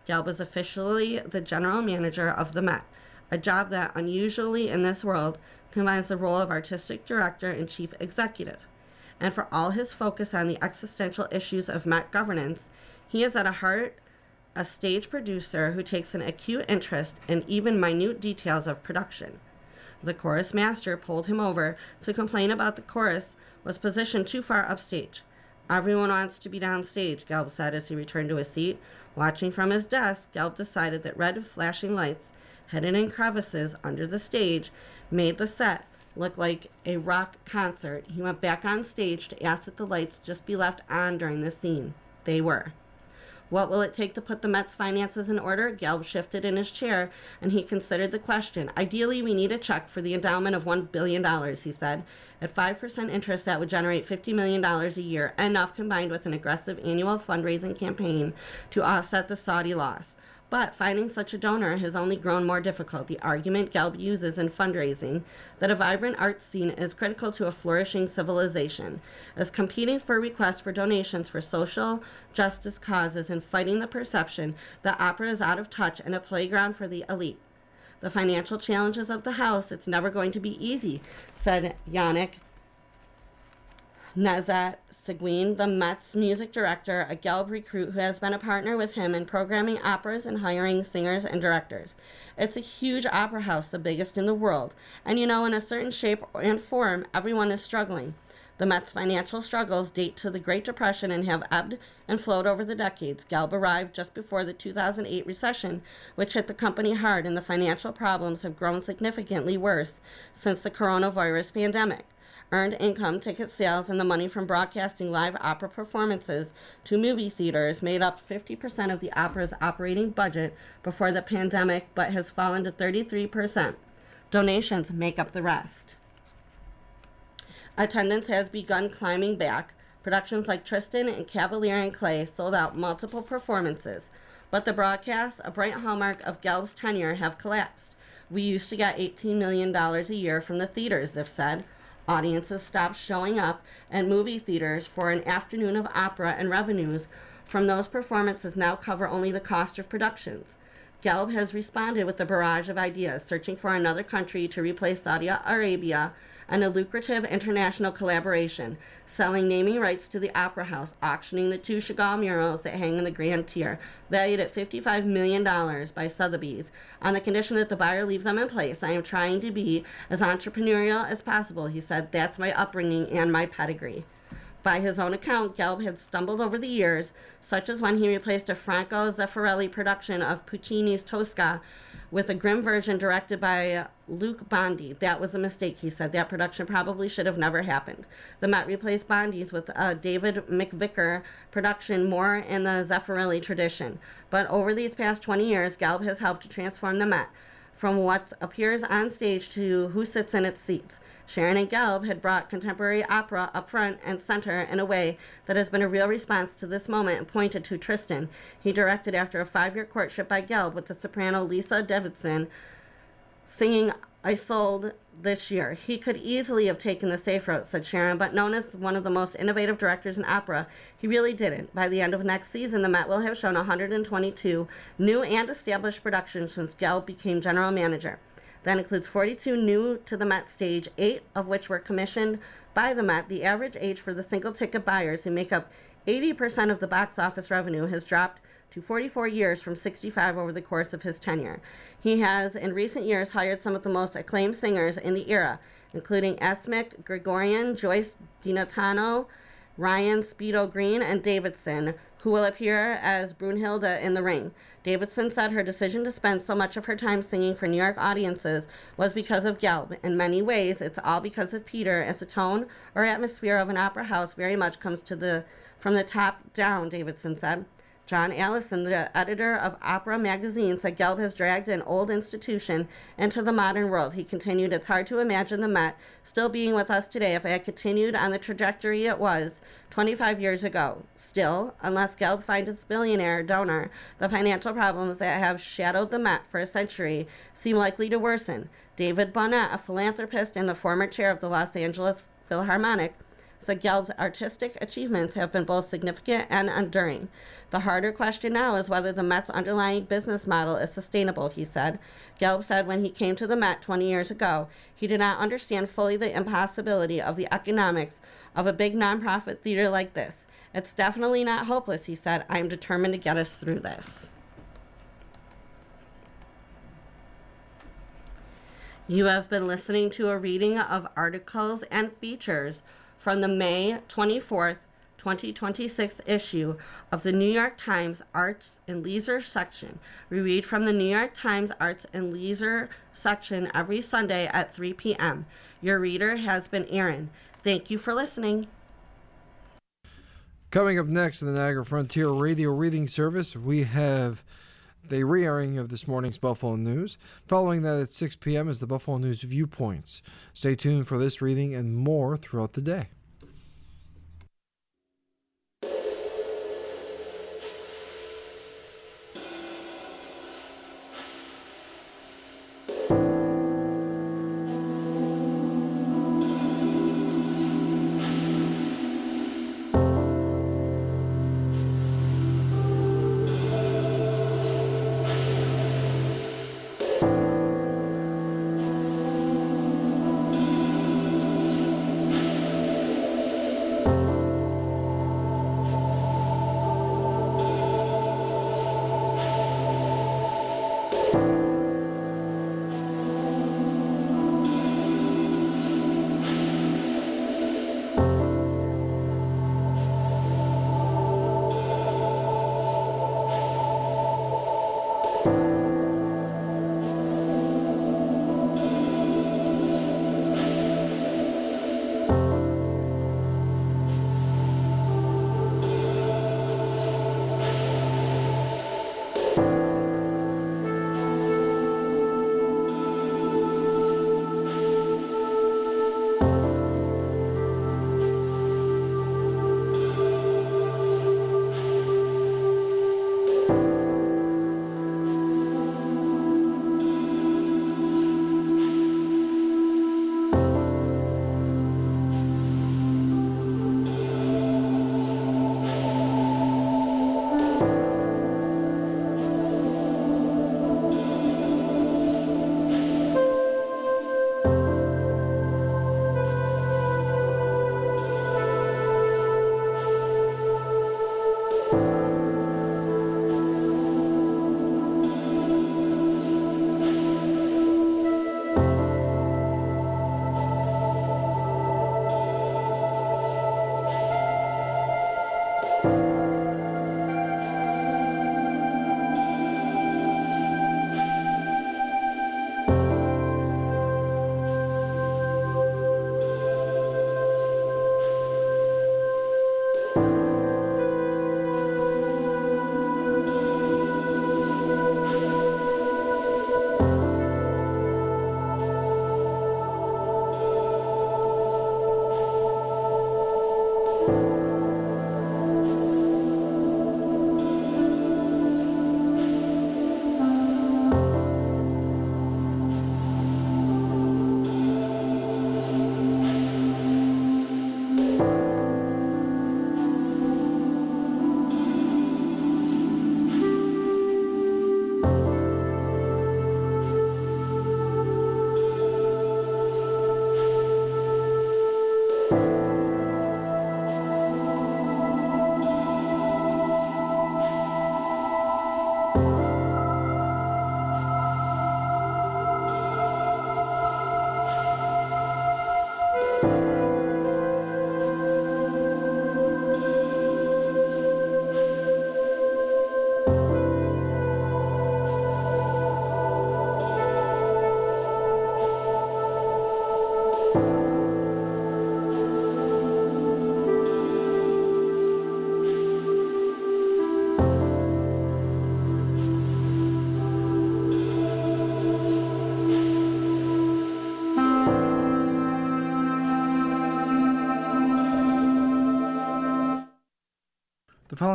Gelb is officially the general manager of the Met, a job that, unusually in this world, combines the role of artistic director and chief executive. And for all his focus on the existential issues of Met governance, he is at heart a stage producer who takes an acute interest in even minute details of production. The chorus master pulled him over to complain about the chorus was positioned too far upstage. Everyone wants to be downstage, Gelb said as he returned to his seat. Watching from his desk, Gelb decided that red flashing lights hidden in crevices under the stage made the set look like a rock concert. He went back on stage to ask that the lights just be left on during the scene. They were. What will it take to put the Mets' finances in order? Gelb shifted in his chair, and he considered the question. Ideally, we need a check for the endowment of $1 billion, he said. At 5% interest, that would generate $50 million a year, enough combined with an aggressive annual fundraising campaign to offset the Saudi loss. But finding such a donor has only grown more difficult. The argument Gelb uses in fundraising that a vibrant arts scene is critical to a flourishing civilization, is competing for requests for donations for social justice causes and fighting the perception that opera is out of touch and a playground for the elite. The financial challenges of the house, it's never going to be easy, said Yannick Nézet-Séguin, the Mets music director, a Gelb recruit who has been a partner with him in programming operas and hiring singers and directors. It's a huge opera house, the biggest in the world. And in a certain shape and form, everyone is struggling. The Mets' financial struggles date to the Great Depression and have ebbed and flowed over the decades. Gelb arrived just before the 2008 recession, which hit the company hard, and the financial problems have grown significantly worse since the coronavirus pandemic. Earned income, ticket sales, and the money from broadcasting live opera performances to movie theaters made up 50% of the opera's operating budget before the pandemic, but has fallen to 33%. Donations make up the rest. Attendance has begun climbing back. Productions like Tristan and Cavalier and Clay sold out multiple performances, but the broadcasts, a bright hallmark of Gelb's tenure, have collapsed. We used to get $18 million a year from the theaters, Ziff said. Audiences stopped showing up at movie theaters for an afternoon of opera, and revenues from those performances now cover only the cost of productions. Gelb has responded with a barrage of ideas, searching for another country to replace Saudi Arabia and a lucrative international collaboration, selling naming rights to the Opera House, auctioning the 2 Chagall murals that hang in the Grand Tier, valued at $55 million by Sotheby's, on the condition that the buyer leave them in place. I am trying to be as entrepreneurial as possible, he said. That's my upbringing and my pedigree. By his own account, Gelb had stumbled over the years, such as when he replaced a Franco Zeffirelli production of Puccini's Tosca with a grim version directed by Luc Bondy. That was a mistake, he said. That production probably should have never happened. The Met replaced Bondy's with a David McVicker production more in the Zeffirelli tradition. But over these past 20 years, Gelb has helped to transform the Met from what appears on stage to who sits in its seats. Sharon and Gelb had brought contemporary opera up front and center in a way that has been a real response to this moment, and pointed to Tristan. He directed after a 5-year courtship by Gelb with the soprano Lisa Davidson singing Isolde this year. He could easily have taken the safe route, said Sharon, but known as one of the most innovative directors in opera, he really didn't. By the end of next season, the Met will have shown 122 new and established productions since Gelb became general manager. That includes 42 new to the Met stage, 8 of which were commissioned by the Met. The average age for the single-ticket buyers, who make up 80% of the box office revenue, has dropped to 44 years from 65 over the course of his tenure. He has, in recent years, hired some of the most acclaimed singers in the era, including Esmik Grigorian, Joyce DiNatano, Ryan Speedo Green, and Davidson, who will appear as Brunhilde in The Ring. Davidson said her decision to spend so much of her time singing for New York audiences was because of Gelb. In many ways, it's all because of Peter, as the tone or atmosphere of an opera house very much comes from the top down, Davidson said. John Allison, the editor of Opera magazine, said Gelb has dragged an old institution into the modern world. He continued, it's hard to imagine the Met still being with us today if it had continued on the trajectory it was 25 years ago. Still, unless Gelb finds its billionaire donor, the financial problems that have shadowed the Met for a century seem likely to worsen. David Bonnet, a philanthropist and the former chair of the Los Angeles Philharmonic, said Gelb's artistic achievements have been both significant and enduring. The harder question now is whether the Met's underlying business model is sustainable, he said. Gelb said when he came to the Met 20 years ago, he did not understand fully the impossibility of the economics of a big nonprofit theater like this. It's definitely not hopeless, he said. I am determined to get us through this. You have been listening to a reading of articles and features from the May 24th, 2026 issue of the New York Times Arts and Leisure section. We read from the New York Times Arts and Leisure section every Sunday at 3 p.m. Your reader has been Erin. Thank you for listening. Coming up next in the Niagara Frontier Radio Reading Service, we have the re-airing of this morning's Buffalo News. Following that at 6 p.m. is the Buffalo News Viewpoints. Stay tuned for this reading and more throughout the day.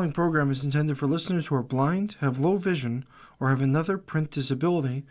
following program is intended for listeners who are blind, have low vision, or have another print disability,